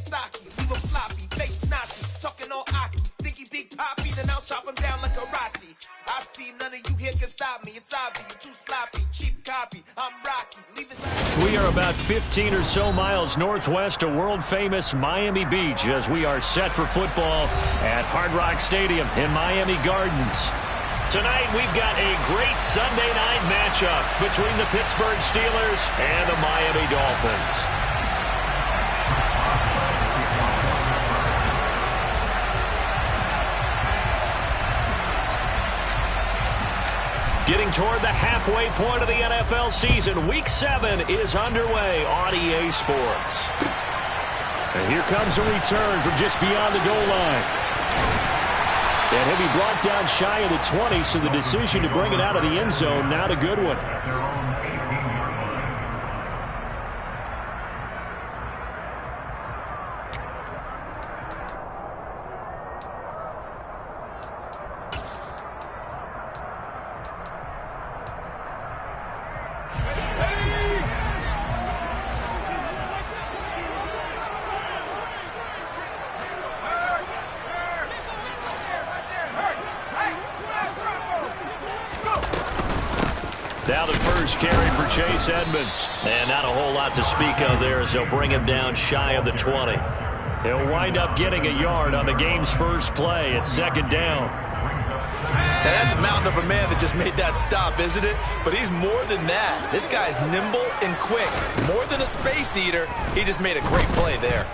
stocky, leave him floppy, face Nazi, talking all Aki. Think he big poppy, then I'll chop him down like karate. I see none of you here can stop me. It's obvious, you too sloppy, cheap copy. I'm Rocky. We are about 15 or so miles northwest of world-famous Miami Beach as we are set for football at Hard Rock Stadium in Miami Gardens. Tonight, we've got a great Sunday night matchup between the Pittsburgh Steelers and the Miami Dolphins. Getting toward the halfway point of the NFL season, Week 7 is underway on EA Sports. And here comes a return from just beyond the goal line. And he'll be brought down shy of the 20, so the decision to bring it out of the end zone, not a good one. Now the first carry for Chase Edmonds. And not a whole lot to speak of there as they'll bring him down shy of the 20. He'll wind up getting a yard on the game's first play. It's second down. Now that's a mountain of a man that just made that stop, isn't it? But he's more than that. This guy's nimble and quick. More than a space eater, he just made a great play there.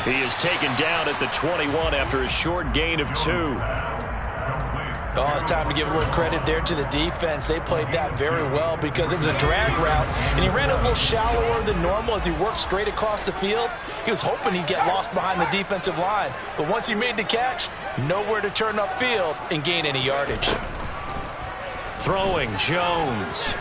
He is taken down at the 21 after a short gain of 2. Oh, it's time to give a little credit there to the defense. They played that very well because it was a drag route, and he ran a little shallower than normal as he worked straight across the field. He was hoping he'd get lost behind the defensive line, but once he made the catch, nowhere to turn upfield and gain any yardage. Throwing Jones.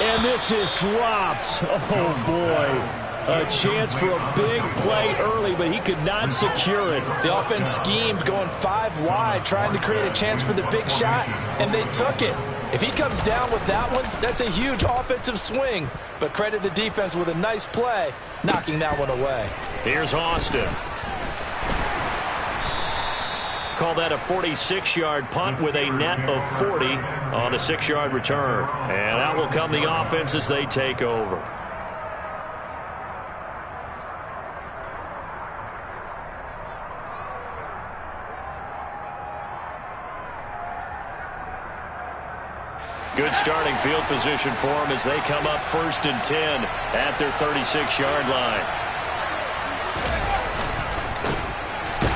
And this is dropped. Oh, boy. A chance for a big play early, but he could not secure it. The offense schemed going 5 wide, trying to create a chance for the big shot, and they took it. If he comes down with that one, that's a huge offensive swing. But credit the defense with a nice play, knocking that one away. Here's Austin. Call that a 46-yard punt with a net of 40 on the 6-yard return. And out will come the offense as they take over. Good starting field position for them as they come up 1st and 10 at their 36-yard line.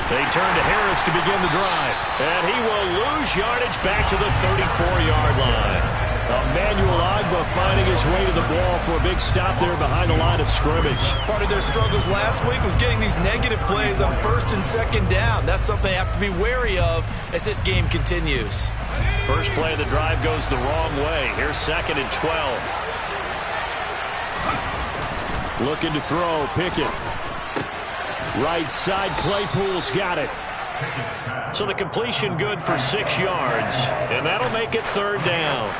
They turn to Harris to begin the drive. And he will lose yardage back to the 34-yard line. Emmanuel Ogbah finding his way to the ball for a big stop there behind the line of scrimmage. Part of their struggles last week was getting these negative plays on 1st and 2nd down. That's something they have to be wary of as this game continues. First play of the drive goes the wrong way. Here's 2nd and 12. Looking to throw, Pickett. Right side, Claypool's got it. So the completion good for 6 yards, and that'll make it 3rd down.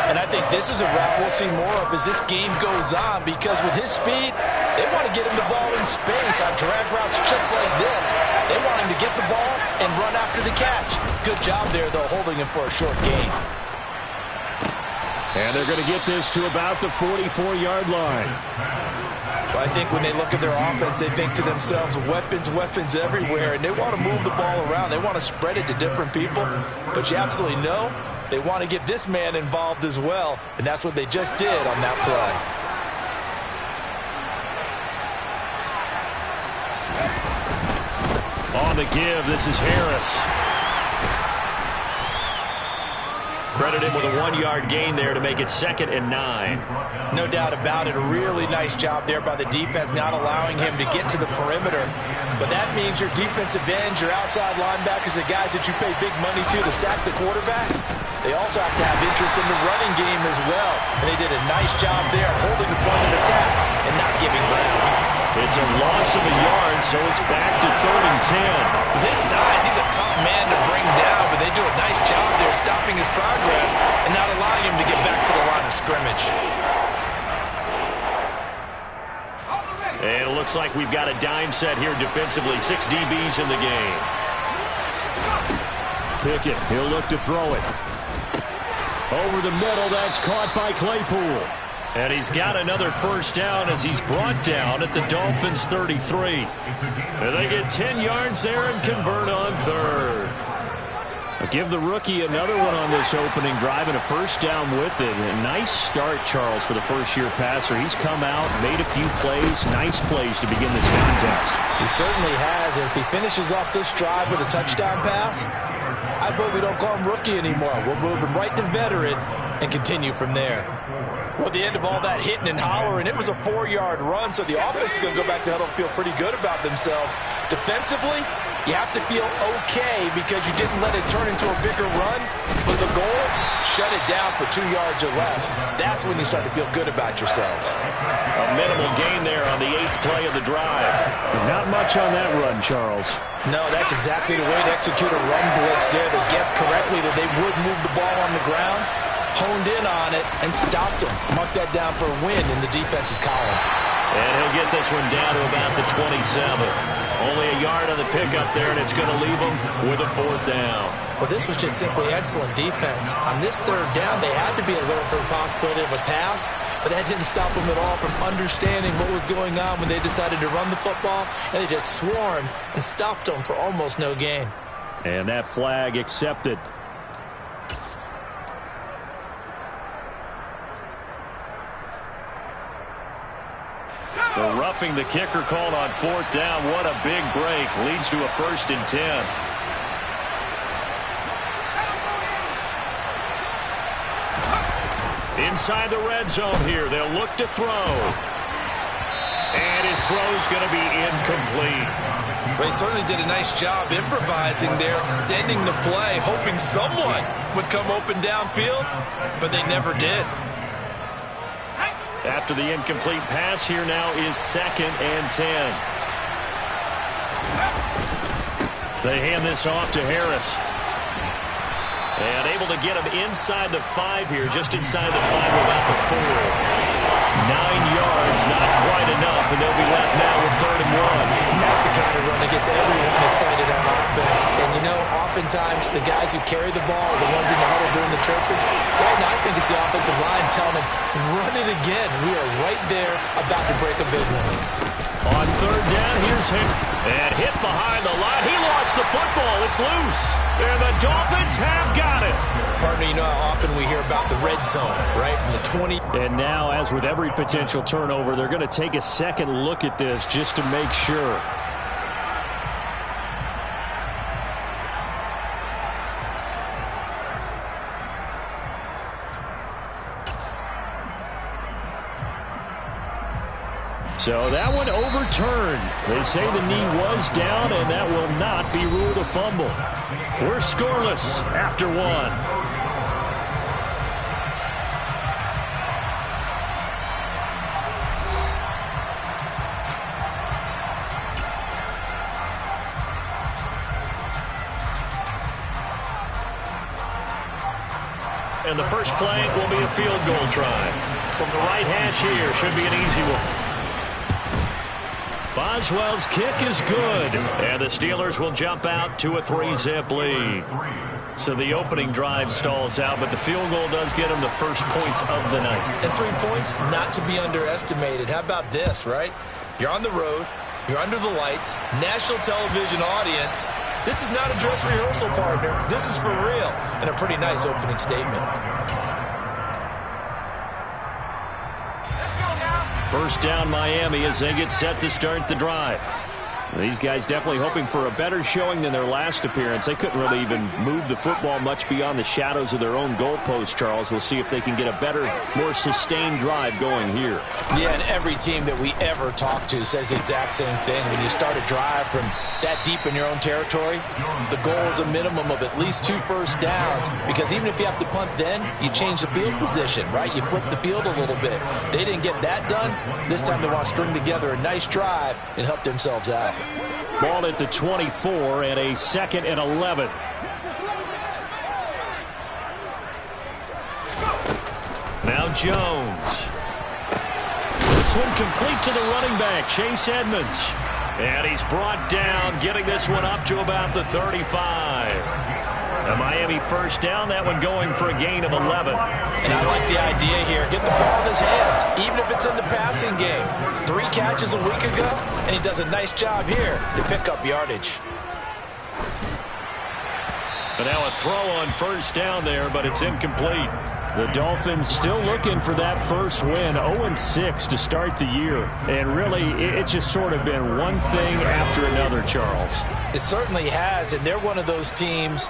And I think this is a route we'll see more of as this game goes on, because with his speed, they want to get him the ball in space on drag routes just like this. They want him to get the ball and run after the catch. Good job there, though, holding him for a short gain. And they're going to get this to about the 44-yard line. I think when they look at their offense, they think to themselves, weapons, weapons everywhere, and they want to move the ball around. They want to spread it to different people, but you absolutely know they want to get this man involved as well, and that's what they just did on that play. On the give, this is Harris. Credit him with a 1-yard gain there to make it 2nd and 9. No doubt about it. A really nice job there by the defense, not allowing him to get to the perimeter. But that means your defensive ends, your outside linebackers, the guys that you pay big money to sack the quarterback, they also have to have interest in the running game as well. And they did a nice job there holding the point of attack and not giving ground. It's a loss of a yard, so it's back to 3rd and 10. With his size, he's a tough man to bring down, but they do a nice job there stopping his progress and not allowing him to get back to the line of scrimmage. And it looks like we've got a dime set here defensively. 6 DBs in the game. Pickett, he'll look to throw it. Over the middle, that's caught by Claypool. And he's got another first down as he's brought down at the Dolphins' 33. And they get 10 yards there and convert on third. I'll give the rookie another one on this opening drive and a first down with it. A nice start, Charles, for the first-year passer. He's come out, made a few plays, nice plays to begin this contest. He certainly has. And if he finishes off this drive with a touchdown pass, I vote we don't call him rookie anymore. We'll move him right to veteran and continue from there. Well, at the end of all that hitting and hollering, it was a 4-yard run, so the offense is going to go back to huddle and feel pretty good about themselves. Defensively, you have to feel okay because you didn't let it turn into a bigger run. But the goal, shut it down for 2 yards or less. That's when you start to feel good about yourselves. A minimal gain there on the 8th play of the drive. Not much on that run, Charles. No, that's exactly the way to execute a run blitz there. They guessed correctly that they would move the ball on the ground, honed in on it, and stopped them. Mark that down for a win in the defense's column. And he'll get this one down to about the 27. Only a yard on the pickup there, and it's going to leave him with a 4th down. Well, this was just simply excellent defense. On this 3rd down, they had to be alert for the possibility of a pass, but that didn't stop them at all from understanding what was going on when they decided to run the football, and they just swarmed and stopped them for almost no gain. And that flag accepted. The roughing the kicker called on 4th down. What a big break. Leads to a 1st and 10. Inside the red zone here. They'll look to throw. And his throw's going to be incomplete. Well, he certainly did a nice job improvising there, extending the play, hoping someone would come open downfield, but they never did. After the incomplete pass, here now is 2nd and 10. They hand this off to Harris. And able to get him inside the 5 here, just inside the 5, about the 4. 9 yards, not quite enough, and they'll be left now with 3rd and 1. That's the kind of run that gets everyone excited on offense. And, you know, oftentimes the guys who carry the ball are the ones in the huddle during the chirping. Right now, I think it's the offensive line telling them, run it again. We are right there about to break a big one. On 3rd down, here's him. And hit behind the line. He lost the football. It's loose. And the Dolphins have got it. Partner, you know how often we hear about the red zone, right, from the 20. And now, as with every potential turnover, they're going to take a second look at this just to make sure. So that one overturned. They say the knee was down, and that will not be ruled a fumble. We're scoreless after 1. And the first play will be a field goal try. From the right hash here, should be an easy one. Boswell's kick is good, and the Steelers will jump out to a 3-zip lead. So the opening drive stalls out, but the field goal does get them the first points of the night. And 3 points, not to be underestimated. How about this, right? You're on the road, you're under the lights, national television audience. This is not a dress rehearsal, partner. This is for real, and a pretty nice opening statement. First down Miami as they get set to start the drive. These guys definitely hoping for a better showing than their last appearance. They couldn't really even move the football much beyond the shadows of their own goalpost, Charles. We'll see if they can get a better, more sustained drive going here. Yeah, and every team that we ever talk to says the exact same thing. When you start a drive from that deep in your own territory, the goal is a minimum of at least 2 first downs, because even if you have to punt then, you change the field position, right? You flip the field a little bit. They didn't get that done. This time they want to string together a nice drive and help themselves out. Ball at the 24 and a 2nd and 11. Now Jones. The this one complete to the running back, Chase Edmonds. And he's brought down, getting this one up to about the 35. A Miami first down, that one going for a gain of 11. And I like the idea here. Get the ball in his hands, even if it's in the passing game. 3 catches a week ago, and he does a nice job here to pick up yardage. But now a throw on first down there, but it's incomplete. The Dolphins still looking for that first win, 0-6 to start the year. And really, it's just sort of been one thing after another, Charles. It certainly has, and they're one of those teams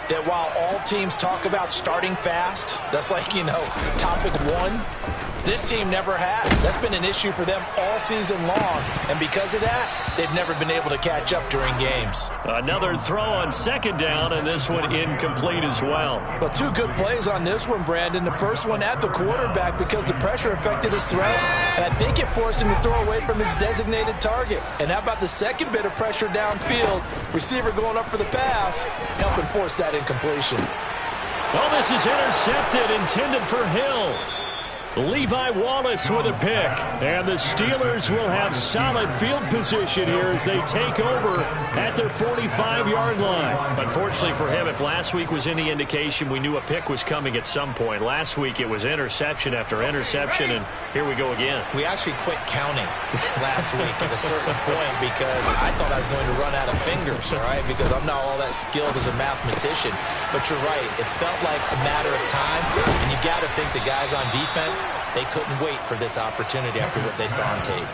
that while all teams talk about starting fast, that's like, topic 1, this team never has. That's been an issue for them all season long, and because of that, they've never been able to catch up during games. Another throw on second down, and this one incomplete as well. Well, 2 good plays on this one, Brandon. The first one at the quarterback because the pressure affected his throw, and I think it forced him to throw away from his designated target. And how about the second bit of pressure downfield? Receiver going up for the pass, helping force that incompletion. Well, this is intercepted, intended for Hill. Levi Wallace with a pick. And the Steelers will have solid field position here as they take over at their 45-yard line. Unfortunately for him, if last week was any indication, we knew a pick was coming at some point. Last week it was interception after interception, and here we go again. We actually quit counting last week at a certain point because I thought I was going to run out of fingers, all right, because I'm not all that skilled as a mathematician. But you're right. It felt like a matter of time, and you got to think the guys on defense, they couldn't wait for this opportunity after what they saw on tape.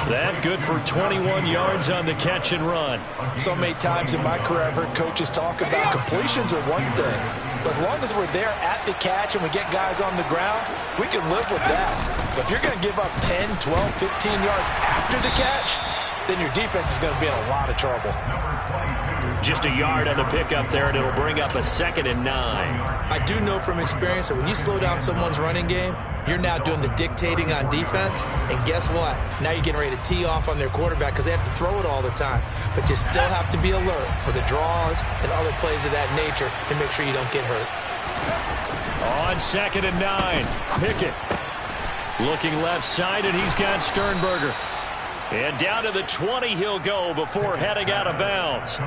That good for 21 yards on the catch and run. So many times in my career I've heard coaches talk about completions are one thing, but as long as we're there at the catch and we get guys on the ground, we can live with that. But if you're going to give up 10, 12, 15 yards after the catch, then your defense is going to be in a lot of trouble. Just a yard on the pickup there, and it'll bring up a 2nd and 9. I do know from experience that when you slow down someone's running game, you're now doing the dictating on defense, and guess what? Now you're getting ready to tee off on their quarterback because they have to throw it all the time. But you still have to be alert for the draws and other plays of that nature to make sure you don't get hurt. On 2nd and 9, Pickett looking left side, and he's got Sternberger. And down to the 20 he'll go before heading out of bounds.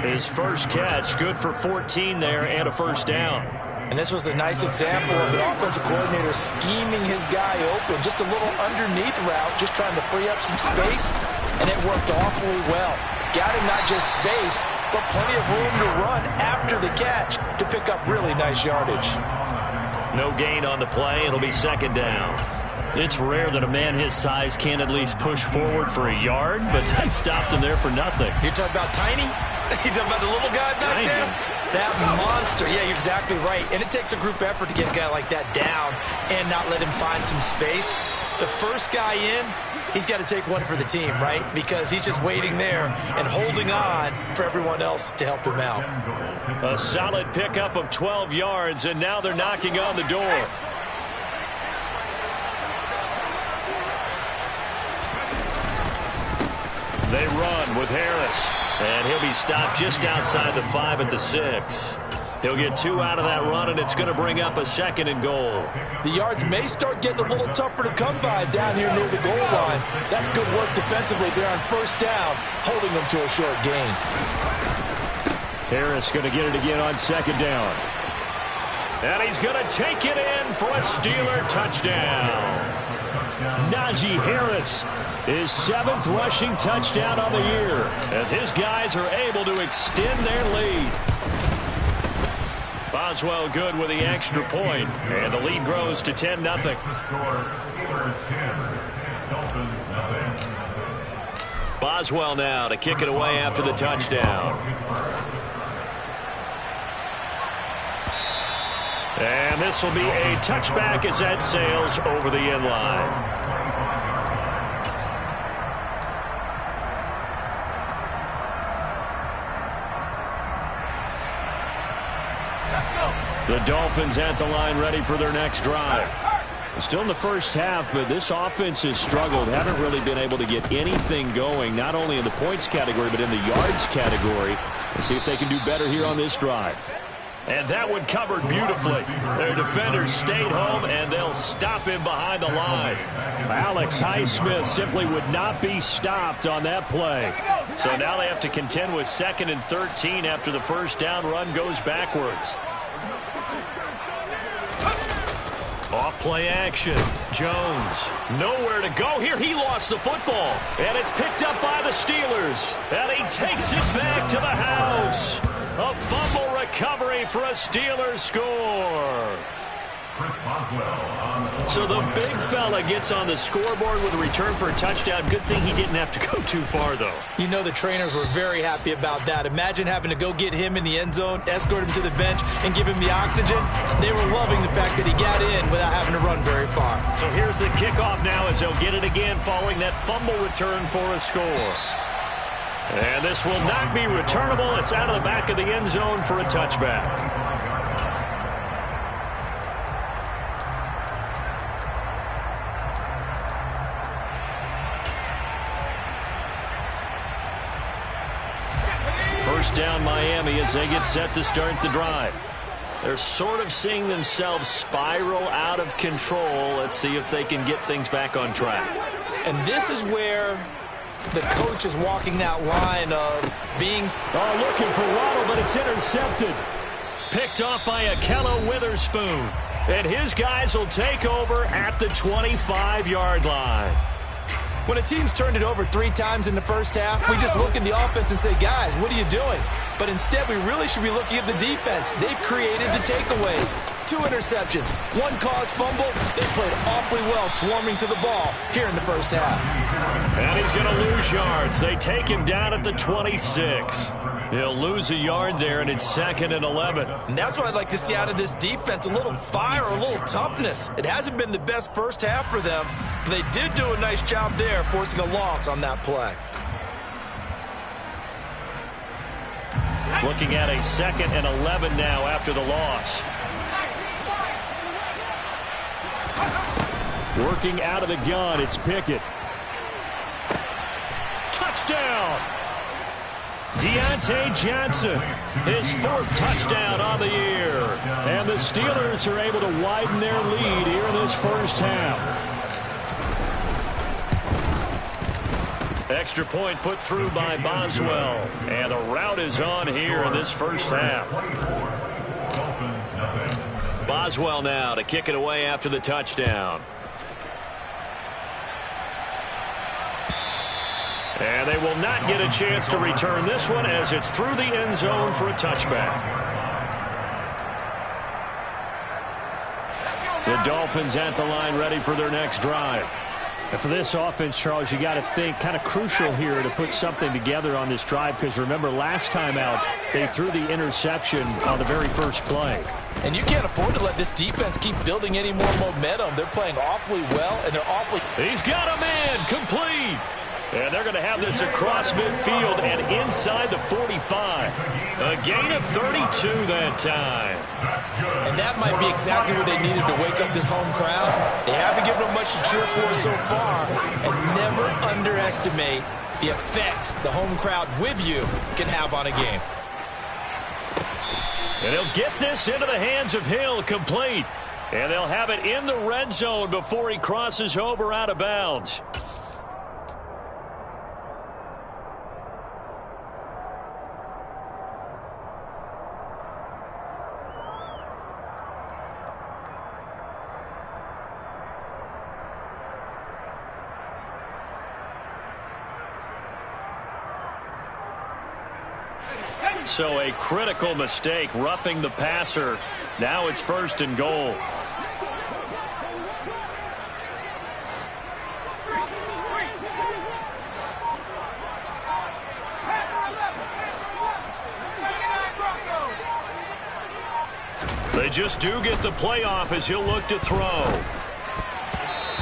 His first catch, good for 14 there and a first down. And this was a nice example of an offensive coordinator scheming his guy open. Just a little underneath route, just trying to free up some space, and it worked awfully well. Got him not just space, but plenty of room to run after the catch to pick up really nice yardage. No gain on the play. It'll be 2nd down. It's rare that a man his size can't at least push forward for a yard, but they stopped him there for nothing. You're talking about tiny? You're talking about the little guy back Tiny. there? That monster. Yeah, you're exactly right. And it takes a group effort to get a guy like that down and not let him find some space. The first guy in, he's got to take one for the team, right? Because he's just waiting there and holding on for everyone else to help him out. A solid pickup of 12 yards, and now they're knocking on the door. They run with Harris, and he'll be stopped just outside the 5 at the 6. He'll get 2 out of that run, and it's going to bring up a 2nd and goal. The yards may start getting a little tougher to come by down here near the goal line. That's good work defensively there on first down, holding them to a short gain. Harris going to get it again on 2nd down. And he's going to take it in for a Steeler touchdown. Najee Harris, his 7th rushing touchdown on the year, as his guys are able to extend their lead. Boswell good with the extra point, and the lead grows to 10-0. Boswell now to kick it away after the touchdown. And this will be a touchback as that sails over the end line. The Dolphins at the line ready for their next drive. Still in the first half, but this offense has struggled. Haven't really been able to get anything going, not only in the points category, but in the yards category. Let's see if they can do better here on this drive. And that one covered beautifully. Their defenders stayed home, and they'll They'll stop him behind the line. Alex Highsmith simply would not be stopped on that play. So now they have to contend with 2nd and 13 after the first down run goes backwards. Off play action. Jones. Nowhere to go here. He lost the football. And it's picked up by the Steelers. And he takes it back to the house. A fumble recovery for a Steelers score. So the big fella gets on the scoreboard with a return for a touchdown. Good thing he didn't have to go too far, though. You know the trainers were very happy about that. Imagine having to go get him in the end zone, escort him to the bench, and give him the oxygen. They were loving the fact that he got in without having to run very far. So here's the kickoff now as they'll get it again following that fumble return for a score. And this will not be returnable. It's out of the back of the end zone for a touchback. First down Miami as they get set to start the drive. They're sort of seeing themselves spiral out of control. Let's see if they can get things back on track. And this is where the coach is walking that line of being... looking for Waddle, but it's intercepted. Picked off by Akella Witherspoon. And his guys will take over at the 25-yard line. When a team's turned it over 3 times in the first half, we just look at the offense and say, guys, what are you doing? But instead, we really should be looking at the defense. They've created the takeaways. 2 interceptions, 1 caused fumble. They played awfully well swarming to the ball here in the first half. And he's going to lose yards. They take him down at the 26. He'll lose a yard there, and it's 2nd and 11. And that's what I'd like to see out of this defense, a little fire, a little toughness. It hasn't been the best first half for them, but they did do a nice job there, forcing a loss on that play. Looking at a 2nd and 11 now after the loss. Working out of the gun, it's Pickett. Touchdown! Deontay Johnson, his 4th touchdown on the year. And the Steelers are able to widen their lead here in this first half. Extra point put through by Boswell. And the route is on here in this first half. Boswell now to kick it away after the touchdown. And they will not get a chance to return this one as it's through the end zone for a touchback. The Dolphins at the line ready for their next drive. And for this offense, Charles, you got to think kind of crucial here to put something together on this drive because remember last time out they threw the interception on the very first play. And you can't afford to let this defense keep building any more momentum. They're playing awfully well, and they're awfully... He's got a man complete. And they're going to have this across midfield and inside the 45. A gain of 32 that time. And that might be exactly what they needed to wake up this home crowd. They haven't given them much to cheer for so far. And never underestimate the effect the home crowd with you can have on a game. And he'll get this into the hands of Hill, complete. And they'll have it in the red zone before he crosses over out of bounds. So a critical mistake, roughing the passer. Now it's 1st and goal. They just do get the playoff as he'll look to throw.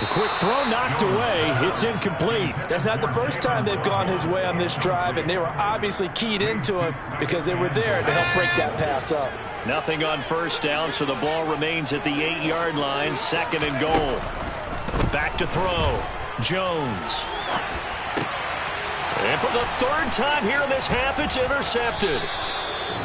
A quick throw knocked away. It's incomplete. That's not the first time they've gone his way on this drive, and they were obviously keyed into him because they were there to help break that pass up. Nothing on first down, so the ball remains at the 8-yard line. 2nd and goal. Back to throw. Jones. And for the 3rd time here in this half, it's intercepted.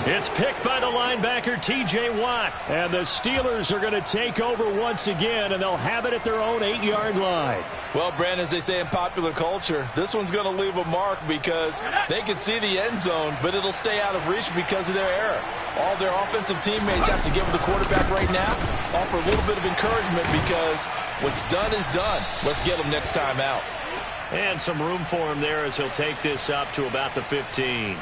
It's picked by the linebacker, T.J. Watt. And the Steelers are going to take over once again, and they'll have it at their own 8-yard line. Well, Brandon, as they say in popular culture, this one's going to leave a mark because they can see the end zone, but it'll stay out of reach because of their error. All their offensive teammates have to give the quarterback right now, offer a little bit of encouragement because what's done is done. Let's get them next time out. And some room for him there as he'll take this up to about the 15.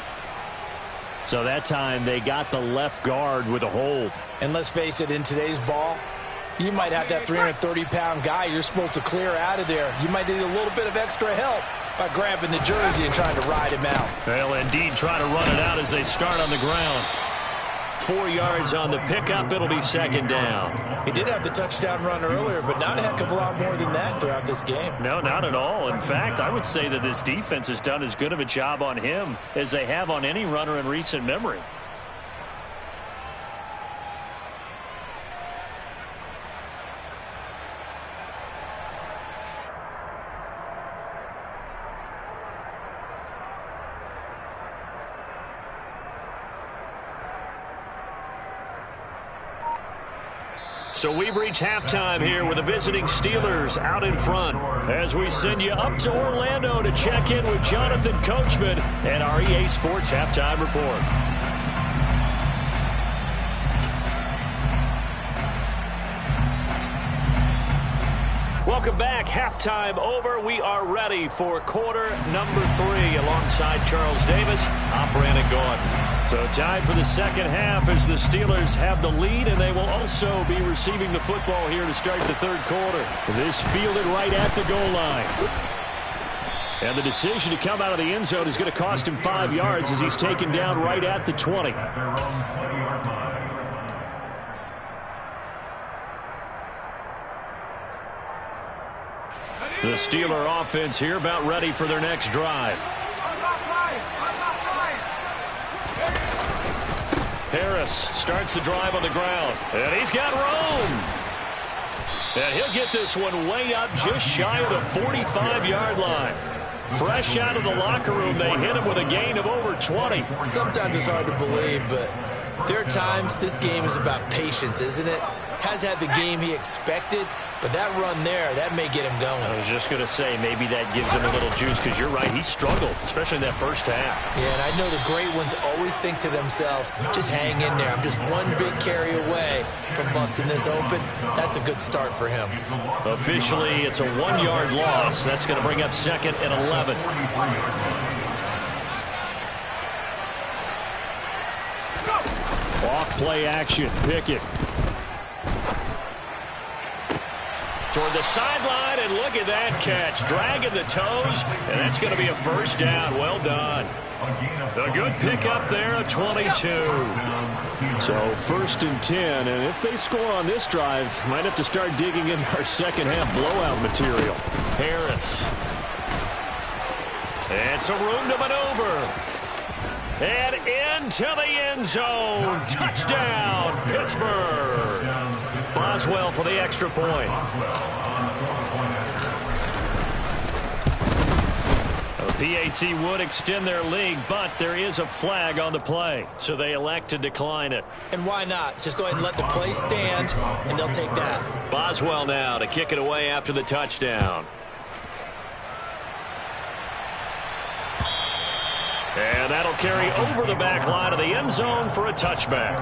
So that time they got the left guard with a hold. And let's face it, in today's ball, you might have that 330-pound guy you're supposed to clear out of there. You might need a little bit of extra help by grabbing the jersey and trying to ride him out. They'll indeed try to run it out as they start on the ground. 4 yards on the pickup. It'll be second down. He did have the touchdown run earlier, but not a heck of a lot more than that throughout this game. No, not at all. In fact, I would say that this defense has done as good of a job on him as they have on any runner in recent memory. So we've reached halftime here with the visiting Steelers out in front as we send you up to Orlando to check in with Jonathan Coachman and our EA Sports Halftime Report. Welcome back. Halftime over. We are ready for quarter number 3 alongside Charles Davis. I'm Brandon Gordon. So time for the second half as the Steelers have the lead, and they will also be receiving the football here to start the third quarter. This fielded right at the goal line. And the decision to come out of the end zone is going to cost him 5 yards as he's taken down right at the 20. The Steeler offense here about ready for their next drive. Harris starts the drive on the ground, and he's got room. And he'll get this one way up just shy of the 45-yard line. Fresh out of the locker room, they hit him with a gain of over 20. Sometimes it's hard to believe, but there are times this game is about patience, isn't it? Has had the game he expected, but that run there, that may get him going. I was just going to say, maybe that gives him a little juice, because you're right, he struggled, especially in that first half. Yeah, and I know the great ones always think to themselves, just hang in there. I'm just one big carry away from busting this open. That's a good start for him. Officially, it's a 1-yard loss. That's going to bring up second and 11. Off play action, Pickett. Toward the sideline, and look at that catch. Dragging the toes, and that's going to be a first down. Well done. A good pickup there, a 22. So first and 10, and if they score on this drive, might have to start digging in our second half blowout material. Harris. And some room to maneuver. And into the end zone. Touchdown, Pittsburgh. Boswell for the extra point. PAT would extend their lead, but there is a flag on the play, so they elect to decline it. And why not? Just go ahead and let the play stand, and they'll take that. Boswell now to kick it away after the touchdown. And that'll carry over the back line of the end zone for a touchback.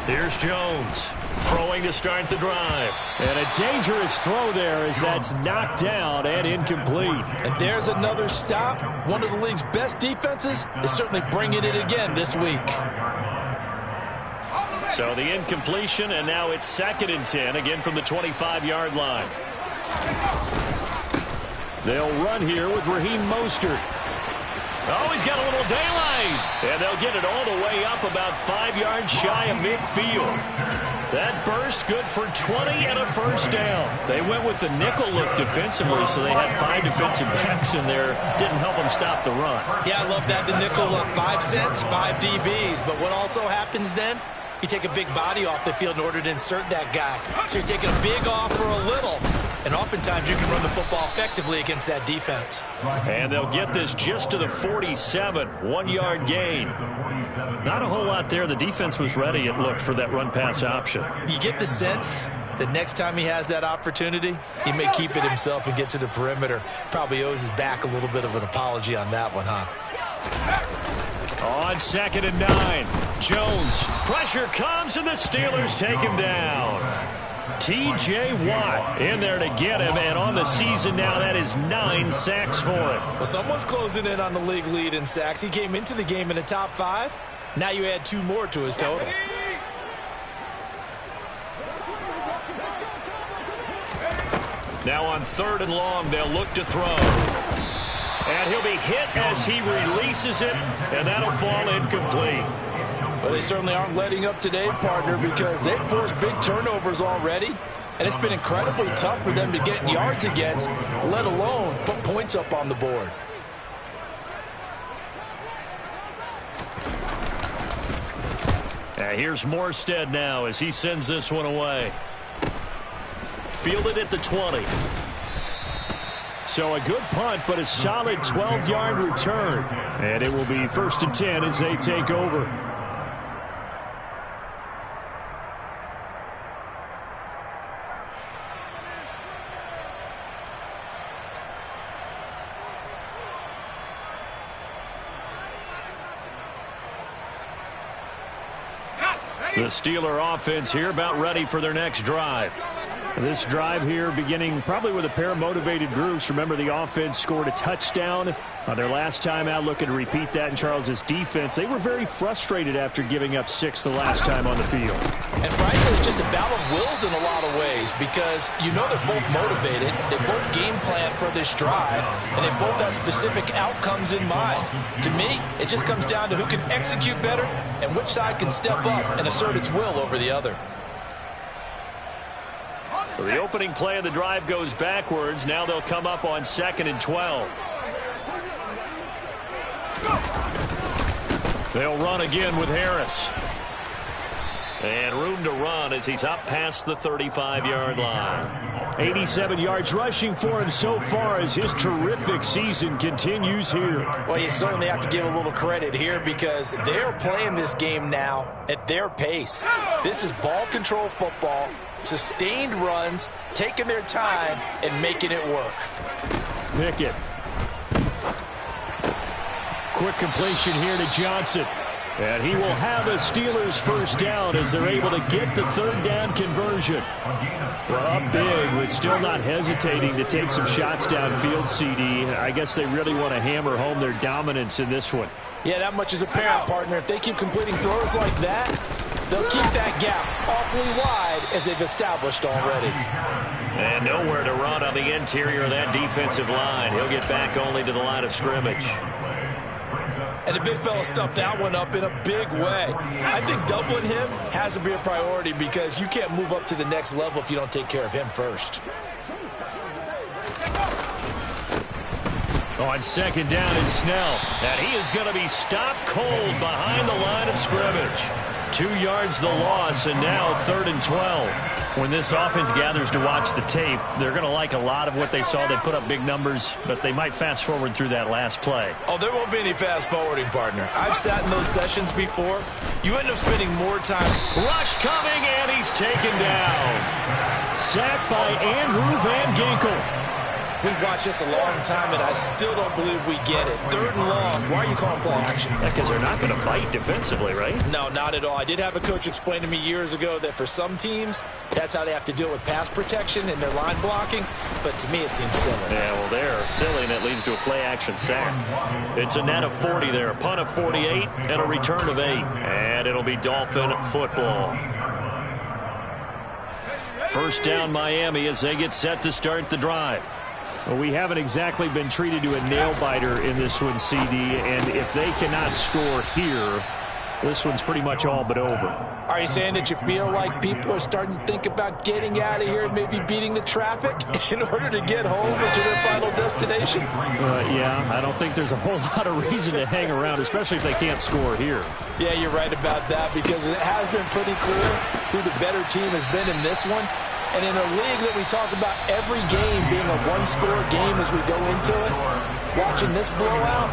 Here's Jones throwing to start the drive. And a dangerous throw there as that's knocked down and incomplete. And there's another stop. One of the league's best defenses is certainly bringing it again this week. So the incompletion, and now it's second and 10, again from the 25-yard line. They'll run here with Raheem Mostert. Oh, he's got a little daylight. And they'll get it all the way up about 5 yards shy of midfield. That burst good for 20 and a first down. They went with the nickel look defensively, so they had 5 defensive backs in there. Didn't help them stop the run. Yeah, I love that. The nickel look, 5 cents, 5 DBs. But what also happens then? You take a big body off the field in order to insert that guy. So you're taking a big off for a little. And oftentimes you can run the football effectively against that defense. And they'll get this just to the 47. 1-yard gain. Not a whole lot there. The defense was ready, it looked, for that run-pass option. You get the sense that next time he has that opportunity, he may keep it himself and get to the perimeter. Probably owes his back a little bit of an apology on that one, huh? On 2nd and 9, Jones. Pressure comes, and the Steelers take him down. T.J. Watt in there to get him, and on the season now, that is 9 sacks for him. Well, someone's closing in on the league lead in sacks. He came into the game in the top 5. Now you add 2 more to his total. Now on 3rd and long, they'll look to throw. And he'll be hit as he releases it, and that'll fall incomplete. Well, they certainly aren't letting up today, partner, because they've forced big turnovers already, and it's been incredibly tough for them to get yards against, let alone put points up on the board. Here's Morstead now as he sends this one away. Fielded at the 20. So a good punt, but a solid 12-yard return. And it will be 1st and 10 as they take over. The Steeler offense here about ready for their next drive. This drive here beginning probably with a pair of motivated groups. Remember, the offense scored a touchdown on their last time out, looking to repeat that in Charles's defense. They were very frustrated after giving up 6 the last time on the field. And frankly, it's just a battle of wills in a lot of ways, because you know they're both motivated. They both game plan for this drive, and they both have specific outcomes in mind. To me, it just comes down to who can execute better and which side can step up and assert its will over the other. So the opening play of the drive goes backwards. Now they'll come up on 2nd and 12. They'll run again with Harris. And room to run as he's up past the 35-yard line. 87 yards rushing for him so far as his terrific season continues here. Well, you certainly have to give a little credit here because they're playing this game now at their pace. This is ball control football, sustained runs, taking their time and making it work. Pickett. Quick completion here to Johnson. And he will have a Steelers first down as they're able to get the 3rd down conversion. Well, up big, but still not hesitating to take some shots downfield, CD. I guess they really want to hammer home their dominance in this one. Yeah, that much is apparent, partner. If they keep completing throws like that, they'll keep that gap awfully wide as they've established already. And nowhere to run on the interior of that defensive line. He'll get back only to the line of scrimmage. And the big fella stuffed that one up in a big way. I think doubling him has to be a priority because you can't move up to the next level if you don't take care of him first. On 2nd down, it's Snell. And he is going to be stopped cold behind the line of scrimmage. 2 yards the loss, and now 3rd and 12. When this offense gathers to watch the tape, they're going to like a lot of what they saw. They put up big numbers, but they might fast forward through that last play. Oh, there won't be any fast forwarding, partner. I've sat in those sessions before. You end up spending more time. Rush coming, and he's taken down. Sacked by Andrew Van Ginkel. We've watched this a long time, and I still don't believe we get it. 3rd and long. Why are you calling play action? Because they're not going to bite defensively, right? No, not at all. I did have a coach explain to me years ago that for some teams, that's how they have to deal with pass protection and their line blocking. But to me, it seems silly. Yeah, well, they're silly, and it leads to a play-action sack. It's a net of 40 there, a punt of 48, and a return of 8. And it'll be Dolphin football. First down, Miami, as they get set to start the drive. Well, we haven't exactly been treated to a nail-biter in this one, CD, and if they cannot score here, this one's pretty much all but over. Are you saying that you feel like people are starting to think about getting out of here and maybe beating the traffic in order to get home or to their final destination? Yeah, I don't think there's a whole lot of reason to hang around, especially if they can't score here. Yeah, you're right about that, because it has been pretty clear who the better team has been in this one. And in a league that we talk about every game being a one-score game as we go into it, watching this blowout,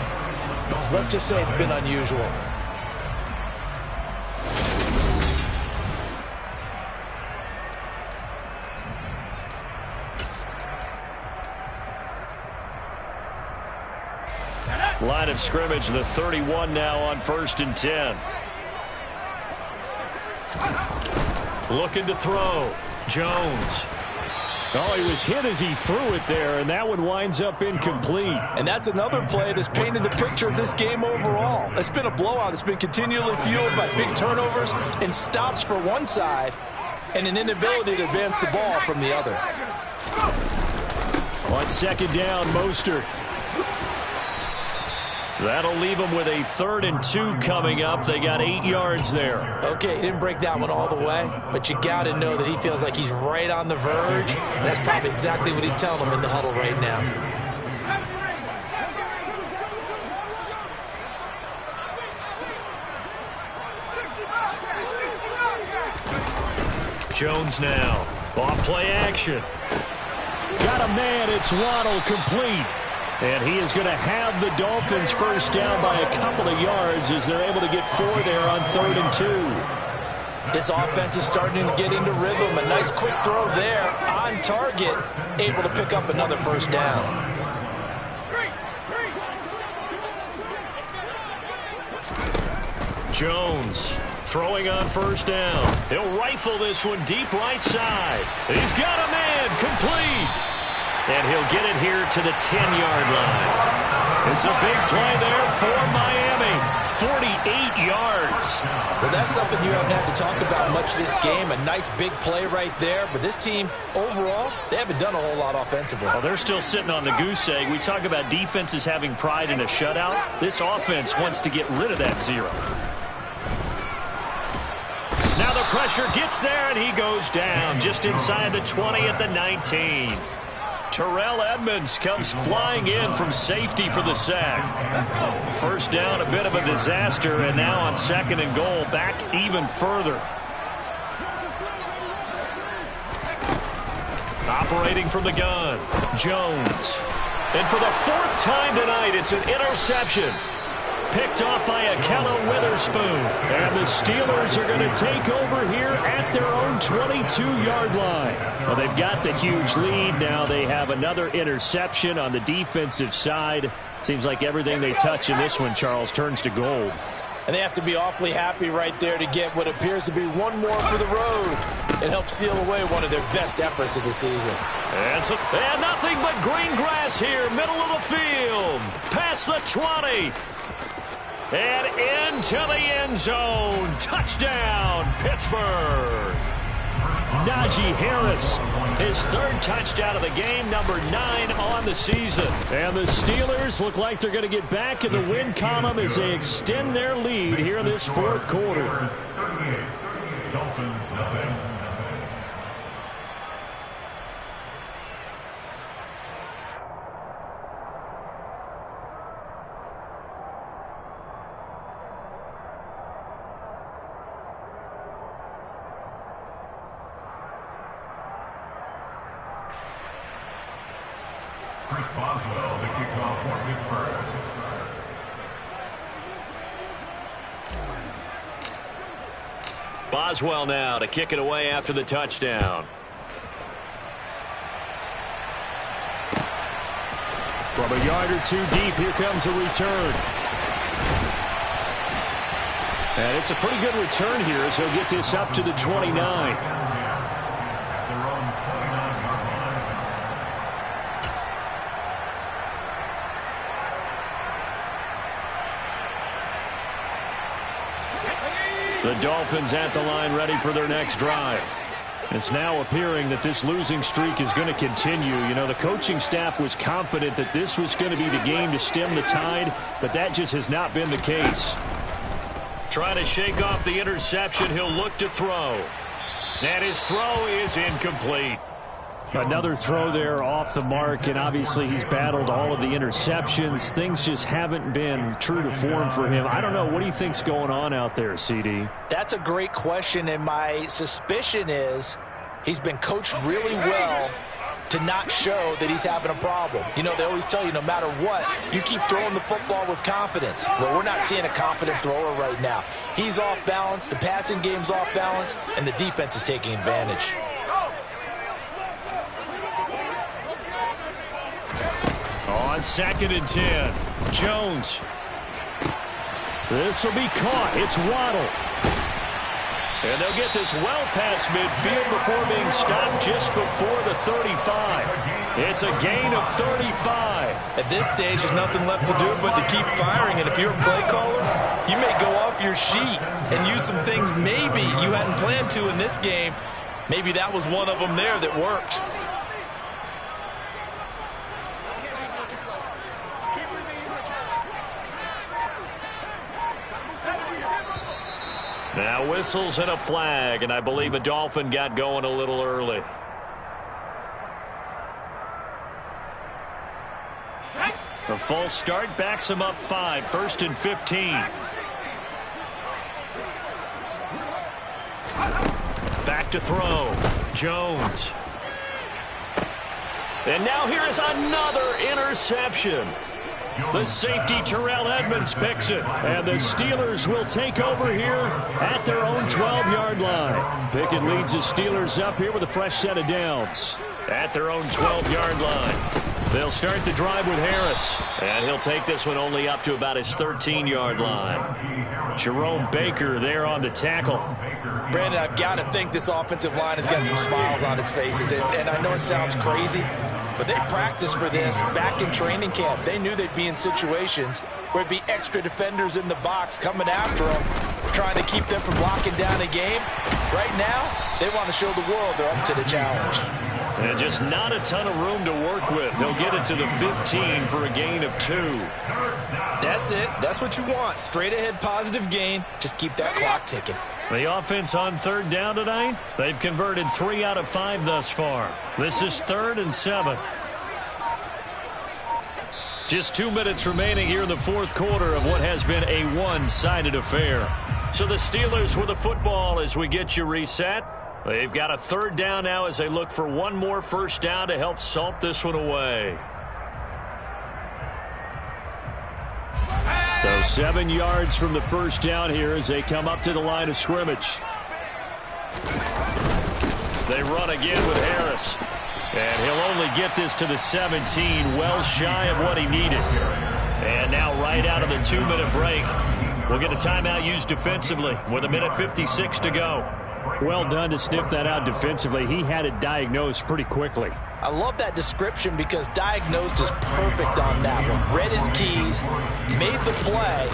let's just say it's been unusual. Line of scrimmage, the 31 now on 1st and 10. Looking to throw. Jones. Oh, he was hit as he threw it there, and that one winds up incomplete. And that's another play that's painted the picture of this game overall. It's been a blowout. It's been continually fueled by big turnovers and stops for one side and an inability to advance the ball from the other. On 2nd down, Mostert. That'll leave them with a 3rd and 2 coming up. They got 8 yards there. Okay, he didn't break that one all the way, but you got to know that he feels like he's right on the verge. And that's probably exactly what he's telling them in the huddle right now. Jones now. Off play action. Got a man. It's Waddle, complete. And he is going to have the Dolphins first down by a couple of yards as they're able to get 4 there on 3rd and 2. This offense is starting to get into rhythm. A nice quick throw there on target, able to pick up another first down. Jones throwing on 1st down. He'll rifle this one deep right side. He's got a man, complete. And he'll get it here to the 10-yard line. It's a big play there for Miami. 48 yards. Well, that's something you haven't had to talk about much this game. A nice big play right there. But this team, overall, they haven't done a whole lot offensively. Well, they're still sitting on the goose egg. We talk about defenses having pride in a shutout. This offense wants to get rid of that 0. Now the pressure gets there, and he goes down just inside the 20 at the 19. Terrell Edmonds comes flying in from safety for the sack. First down, a bit of a disaster, and now on 2nd and goal, back even further. Operating from the gun, Jones. And for the 4th time tonight, it's an interception. Picked off by Akello Witherspoon. And the Steelers are going to take over here at their own 22-yard line. Well, they've got the huge lead. Now they have another interception on the defensive side. Seems like everything they touch in this one, Charles, turns to gold. And they have to be awfully happy right there to get what appears to be one more for the road. It helps seal away one of their best efforts of the season. And nothing but green grass here, middle of the field. Past the 20. And into the end zone. Touchdown, Pittsburgh. Najee Harris, his 3rd touchdown of the game, number 9 on the season. And the Steelers look like they're going to get back in the win column as they extend their lead here in this 4th quarter. Boswell, the kickoff for Pittsburgh. Boswell now to kick it away after the touchdown. From a yard or 2 deep, here comes a return. And it's a pretty good return here as he'll get this up to the 29. The Dolphins at the line ready for their next drive. It's now appearing that this losing streak is going to continue. You know, the coaching staff was confident that this was going to be the game to stem the tide, but that just has not been the case. Trying to shake off the interception, he'll look to throw. And his throw is incomplete. Another throw there off the mark, and obviously he's battled all of the interceptions. Things just haven't been true to form for him. I don't know. What do you think's going on out there, CD? That's a great question, and my suspicion is he's been coached really well to not show that he's having a problem. You know, they always tell you no matter what, you keep throwing the football with confidence. Well, we're not seeing a confident thrower right now. He's off balance, the passing game's off balance, and the defense is taking advantage. On 2nd and 10, Jones. This will be caught. It's Waddle. And they'll get this well past midfield before being stopped just before the 35. It's a gain of 35. At this stage, there's nothing left to do but to keep firing. And if you're a play caller, you may go off your sheet and use some things maybe you hadn't planned to in this game. Maybe that was one of them there that worked. Now whistles and a flag, and I believe a Dolphin got going a little early. A false start backs him up 5, 1st and 15. Back to throw. Jones. And now here is another interception. The safety, Terrell Edmonds, picks it. And the Steelers will take over here at their own 12-yard line. Pickett leads the Steelers up here with a fresh set of downs. At their own 12-yard line. They'll start the drive with Harris. And he'll take this one only up to about his 13-yard line. Jerome Baker there on the tackle. Brandon, I've got to think this offensive line has got some smiles on its faces. And I know it sounds crazy, but they practiced for this back in training camp. They knew they'd be in situations where it'd be extra defenders in the box coming after them, trying to keep them from locking down a game. Right now, they want to show the world they're up to the challenge. And just not a ton of room to work with. He'll get it to the 15 for a gain of 2. That's it. That's what you want. Straight ahead positive gain. Just keep that clock ticking. The offense on 3rd down tonight, they've converted 3 out of 5 thus far. This is 3rd and 7. Just 2 minutes remaining here in the 4th quarter of what has been a one-sided affair. So the Steelers with the football as we get you reset. They've got a 3rd down now as they look for one more 1st down to help salt this one away. So 7 yards from the 1st down here as they come up to the line of scrimmage. They run again with Harris. And he'll only get this to the 17, well shy of what he needed. And now right out of the 2-minute break, we'll get a timeout used defensively with 1:56 to go. Well done to sniff that out defensively. He had it diagnosed pretty quickly. I love that description because diagnosed is perfect on that one. Read his keys, made the play,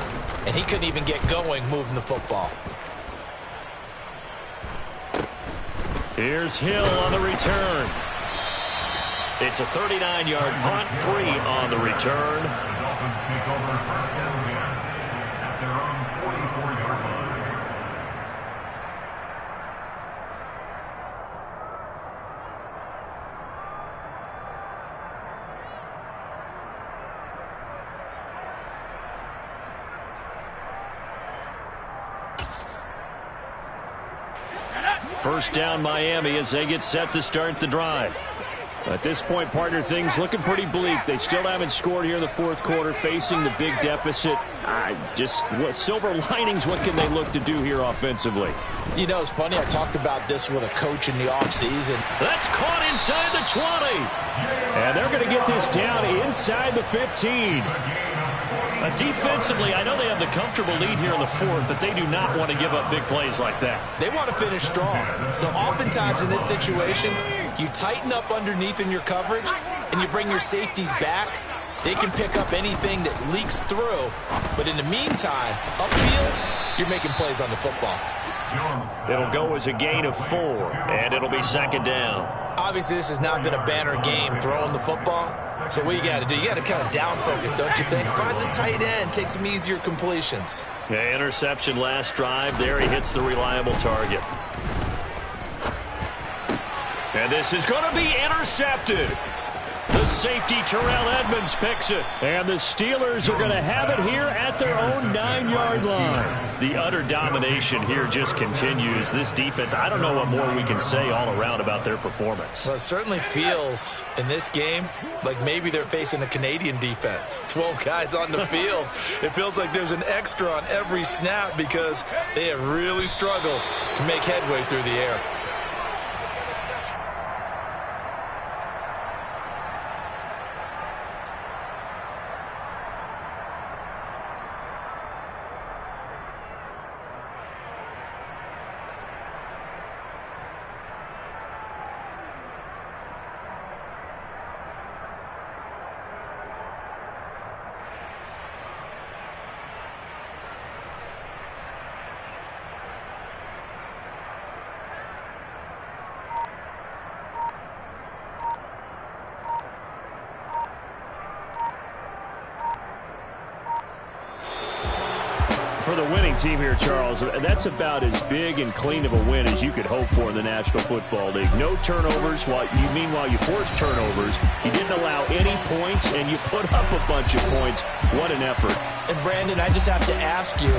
and he couldn't even get going moving the football. Here's Hill on the return. It's a 39-yard punt, 3 on the return. Dolphins take over 1st and 10 at their own 44-yard line. First down Miami as they get set to start the drive. At this point, partner, things looking pretty bleak. They still haven't scored here in the 4th quarter, facing the big deficit. What silver linings, what can they look to do here offensively? You know, it's funny, I talked about this with a coach in the offseason. That's caught inside the 20. And they're going to get this down inside the 15. Defensively, I know they have the comfortable lead here in the 4th, but they do not want to give up big plays like that. They want to finish strong. So oftentimes in this situation, you tighten up underneath in your coverage, and you bring your safeties back. They can pick up anything that leaks through. But in the meantime, upfield, you're making plays on the football. It'll go as a gain of 4, and it'll be second down. Obviously, this has not been a banner game throwing the football. So what you got to do, you got to kind of down focus, don't you think? Find the tight end, take some easier completions. Yeah, interception last drive. There he hits the reliable target. And this is going to be intercepted. The safety, Terrell Edmonds, picks it. And the Steelers are going to have it here at their own 9-yard line. The utter domination here just continues. This defense, I don't know what more we can say all around about their performance. Well, it certainly feels in this game like maybe they're facing a Canadian defense. 12 guys on the field. It feels like there's an extra on every snap because they have really struggled to make headway through the air. For the winning team here, Charles, that's about as big and clean of a win as you could hope for in the National Football League. No turnovers. Meanwhile, you forced turnovers. You didn't allow any points, and you put up a bunch of points. What an effort. And, Brandon, I just have to ask you,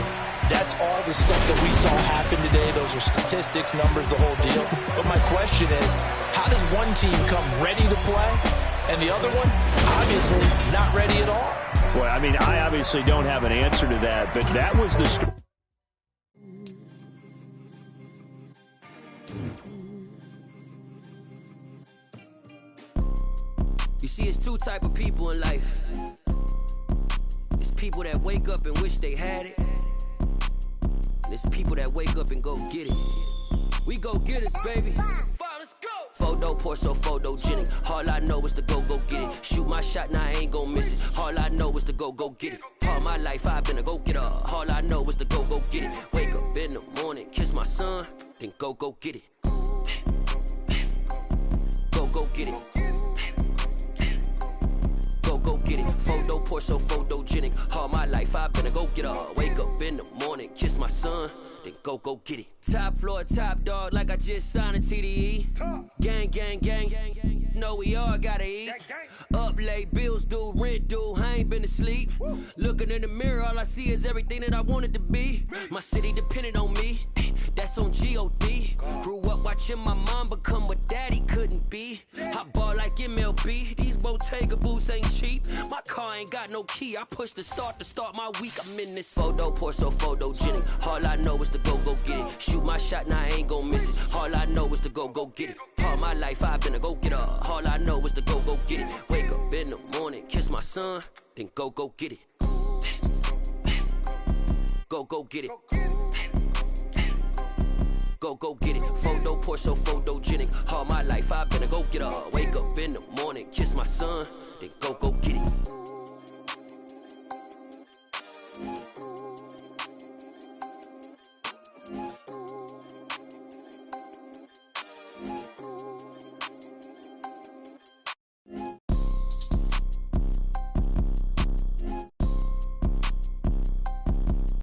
that's all the stuff that we saw happen today. Those are statistics, numbers, the whole deal. But my question is, how does one team come ready to play, and the other one, obviously, not ready at all? Well, I mean, I obviously don't have an answer to that, but that was the story. You see, it's two type of people in life. It's people that wake up and wish they had it. And it's people that wake up and go get it. We go get it, baby. Let's go. Photo pour so photogenic. All I know is to go get it. Shoot my shot, now I ain't gon' miss it. All I know is to go get it. All my life I've been a go-getter. All I know is to go get it. Wake up in the morning, kiss my son, then go get it. Go get it. Go get it. Photo pour so photogenic. All my life I've been a go-getter. Wake up in the morning, kiss my son, then go get it. Top floor, top dog, like I just signed a TDE. Gang, gang, gang, gang, gang. Know we all gotta eat. Up late, bills due, rent due, I ain't been asleep. Looking in the mirror, all I see is everything that I wanted to be. My city depended on me, that's on G.O.D. Grew up watching my mom become what daddy couldn't be. I ball like MLB, these Bottega boots ain't cheap. My car ain't got no key, I push the start to start my week. I'm in this photo pour so photogenic. All I know is to go get it. Shoot my shot, now I ain't gon' miss it. All I know is to go get it. All my life I've been a go-getter. All I know is to go get it. Wake up in the morning, kiss my son, then go get it. Go get it. Go get it. Photo pour so photogenic. All my life I've been a go-getter. Wake up in the morning, kiss my son, then go